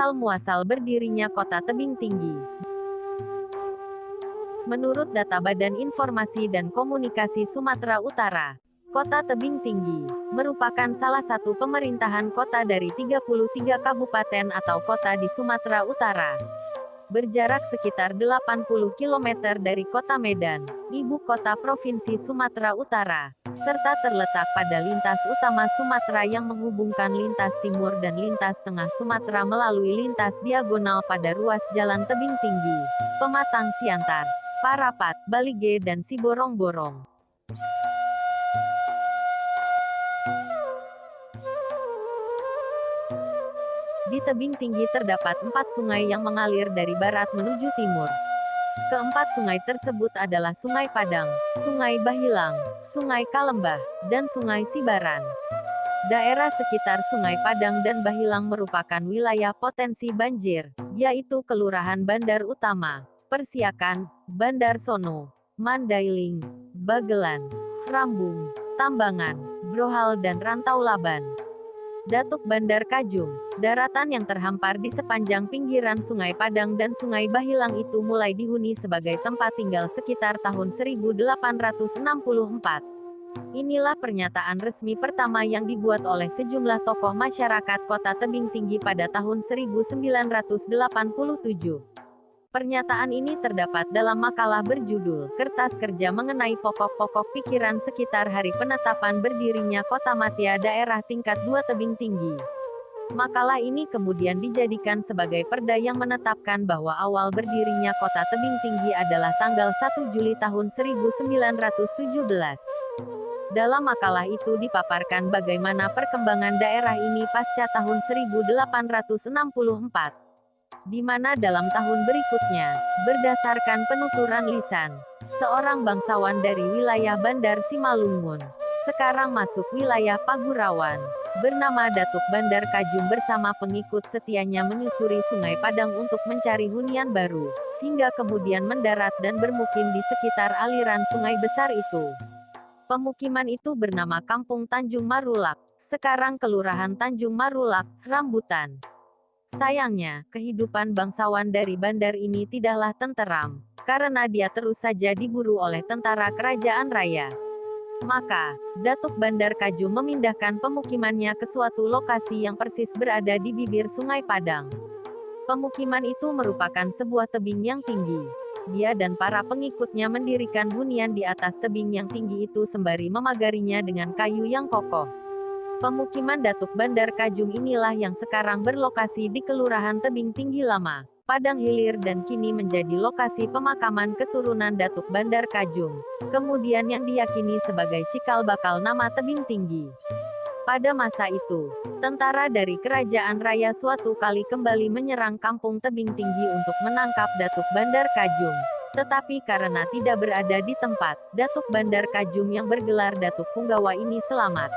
asal-muasal berdirinya Kota Tebing Tinggi. Menurut data Badan Informasi dan Komunikasi Sumatera Utara, Kota Tebing Tinggi merupakan salah satu pemerintahan kota dari 33 kabupaten atau kota di Sumatera Utara. Berjarak sekitar 80 km dari Kota Medan, ibu kota Provinsi Sumatera Utara, serta terletak pada lintas utama Sumatera yang menghubungkan lintas timur dan lintas tengah Sumatera melalui lintas diagonal pada ruas Jalan Tebing Tinggi, Pematang Siantar, Parapat, Balige dan Siborong-Borong. Di tebing tinggi terdapat 4 sungai yang mengalir dari barat menuju timur. Keempat sungai tersebut adalah Sungai Padang, Sungai Bahilang, Sungai Kalembah, dan Sungai Sibaran. Daerah sekitar Sungai Padang dan Bahilang merupakan wilayah potensi banjir, yaitu Kelurahan Bandar Utama, Persiakan, Bandar Sono, Mandailing, Bagelan, Rambung, Tambangan, Brohal dan Rantau Laban. Datuk Bandar Kajung, daratan yang terhampar di sepanjang pinggiran Sungai Padang dan Sungai Bahilang itu mulai dihuni sebagai tempat tinggal sekitar tahun 1864. Inilah pernyataan resmi pertama yang dibuat oleh sejumlah tokoh masyarakat Kota Tebing Tinggi pada tahun 1987. Pernyataan ini terdapat dalam makalah berjudul "Kertas Kerja Mengenai Pokok-Pokok Pikiran Sekitar Hari Penetapan Berdirinya Kota Matia Daerah Tingkat 2 Tebing Tinggi". Makalah ini kemudian dijadikan sebagai perda yang menetapkan bahwa awal berdirinya Kota Tebing Tinggi adalah tanggal 1 Juli tahun 1917. Dalam makalah itu dipaparkan bagaimana perkembangan daerah ini pasca tahun 1864. Di mana dalam tahun berikutnya, berdasarkan penuturan lisan, seorang bangsawan dari wilayah Bandar Simalungun, sekarang masuk wilayah Pagurawan, bernama Datuk Bandar Kajung bersama pengikut setianya menyusuri Sungai Padang untuk mencari hunian baru, hingga kemudian mendarat dan bermukim di sekitar aliran sungai besar itu. Pemukiman itu bernama Kampung Tanjung Marulak, sekarang Kelurahan Tanjung Marulak, Rambutan. Sayangnya, kehidupan bangsawan dari bandar ini tidaklah tenteram, karena dia terus saja diburu oleh tentara kerajaan raya. Maka, Datuk Bandar Kajung memindahkan pemukimannya ke suatu lokasi yang persis berada di bibir Sungai Padang. Pemukiman itu merupakan sebuah tebing yang tinggi. Dia dan para pengikutnya mendirikan hunian di atas tebing yang tinggi itu sembari memagarinya dengan kayu yang kokoh. Pemukiman Datuk Bandar Kajung inilah yang sekarang berlokasi di Kelurahan Tebing Tinggi Lama, Padang Hilir dan kini menjadi lokasi pemakaman keturunan Datuk Bandar Kajung, kemudian yang diyakini sebagai cikal bakal nama Tebing Tinggi. Pada masa itu, tentara dari Kerajaan Raya suatu kali kembali menyerang Kampung Tebing Tinggi untuk menangkap Datuk Bandar Kajung. Tetapi karena tidak berada di tempat, Datuk Bandar Kajung yang bergelar Datuk Punggawa ini selamat.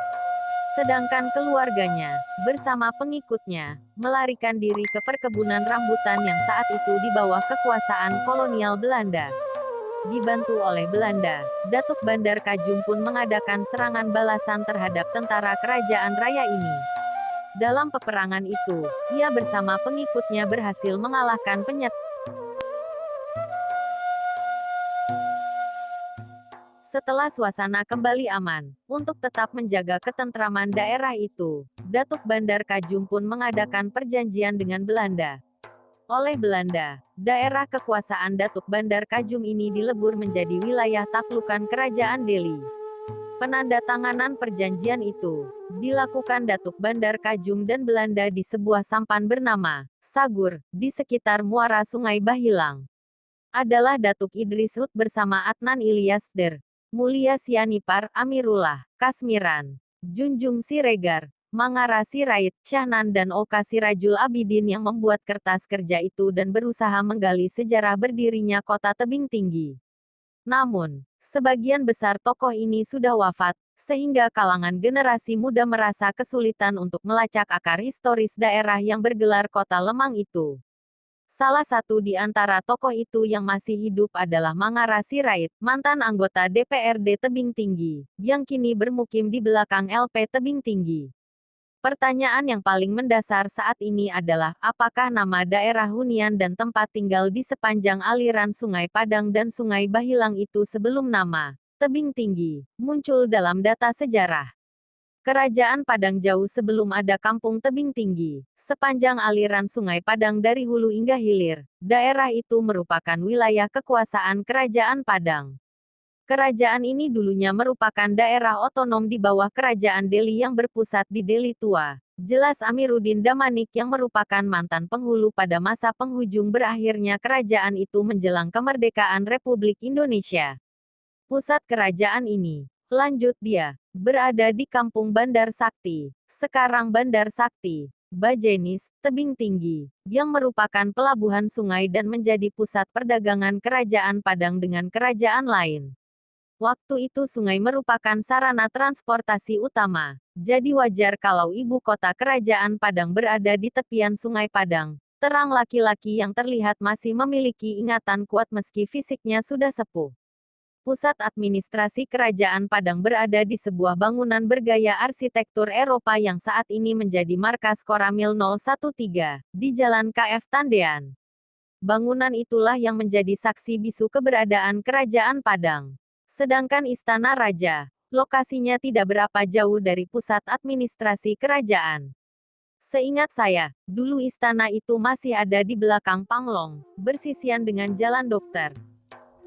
Sedangkan keluarganya, bersama pengikutnya, melarikan diri ke perkebunan rambutan yang saat itu di bawah kekuasaan kolonial Belanda. Dibantu oleh Belanda, Datuk Bandar Kajung pun mengadakan serangan balasan terhadap tentara kerajaan raya ini. Dalam peperangan itu, ia bersama pengikutnya berhasil mengalahkan penjajah. Setelah suasana kembali aman, untuk tetap menjaga ketentraman daerah itu, Datuk Bandar Kajung pun mengadakan perjanjian dengan Belanda. Oleh Belanda, daerah kekuasaan Datuk Bandar Kajung ini dilebur menjadi wilayah taklukan Kerajaan Delhi. Penandatanganan perjanjian itu dilakukan Datuk Bandar Kajung dan Belanda di sebuah sampan bernama Sagur, di sekitar muara Sungai Bahilang. Adalah Datuk Idris Hud bersama Adnan Ilyas Der, Mulia Sianipar, Amirullah, Kasmiran, Junjung Siregar, Mangara Sirait, Syahnan dan Oka Sirajul Abidin yang membuat kertas kerja itu dan berusaha menggali sejarah berdirinya Kota Tebing Tinggi. Namun, sebagian besar tokoh ini sudah wafat, sehingga kalangan generasi muda merasa kesulitan untuk melacak akar historis daerah yang bergelar Kota Lemang itu. Salah satu di antara tokoh itu yang masih hidup adalah Mangara Sirait, mantan anggota DPRD Tebing Tinggi, yang kini bermukim di belakang LP Tebing Tinggi. Pertanyaan yang paling mendasar saat ini adalah, apakah nama daerah hunian dan tempat tinggal di sepanjang aliran Sungai Padang dan Sungai Bahilang itu sebelum nama Tebing Tinggi muncul dalam data sejarah? Kerajaan Padang jauh sebelum ada Kampung Tebing Tinggi. Sepanjang aliran Sungai Padang dari hulu hingga hilir, daerah itu merupakan wilayah kekuasaan Kerajaan Padang. Kerajaan ini dulunya merupakan daerah otonom di bawah Kerajaan Delhi yang berpusat di Delhi Tua. Jelas Amiruddin Damanik yang merupakan mantan penghulu pada masa penghujung berakhirnya kerajaan itu menjelang kemerdekaan Republik Indonesia. Pusat kerajaan ini, lanjut dia, berada di Kampung Bandar Sakti, sekarang Bandar Sakti, Bajenis, Tebing Tinggi, yang merupakan pelabuhan sungai dan menjadi pusat perdagangan Kerajaan Padang dengan kerajaan lain. Waktu itu sungai merupakan sarana transportasi utama, jadi wajar kalau ibu kota Kerajaan Padang berada di tepian Sungai Padang. Terang laki-laki yang terlihat masih memiliki ingatan kuat meski fisiknya sudah sepuh. Pusat administrasi Kerajaan Padang berada di sebuah bangunan bergaya arsitektur Eropa yang saat ini menjadi markas Koramil 013, di Jalan KF Tandean. Bangunan itulah yang menjadi saksi bisu keberadaan Kerajaan Padang. Sedangkan Istana Raja, lokasinya tidak berapa jauh dari pusat administrasi kerajaan. Seingat saya, dulu istana itu masih ada di belakang Panglong, bersisian dengan Jalan Dokter.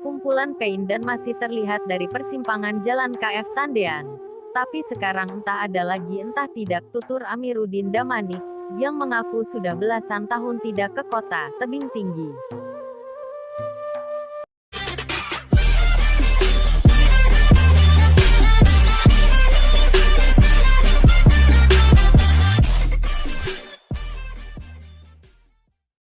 Kumpulan Pain dan masih terlihat dari persimpangan Jalan KF Tandean. Tapi sekarang entah ada lagi entah tidak, tutur Amiruddin Damanik, yang mengaku sudah belasan tahun tidak ke kota Tebing Tinggi.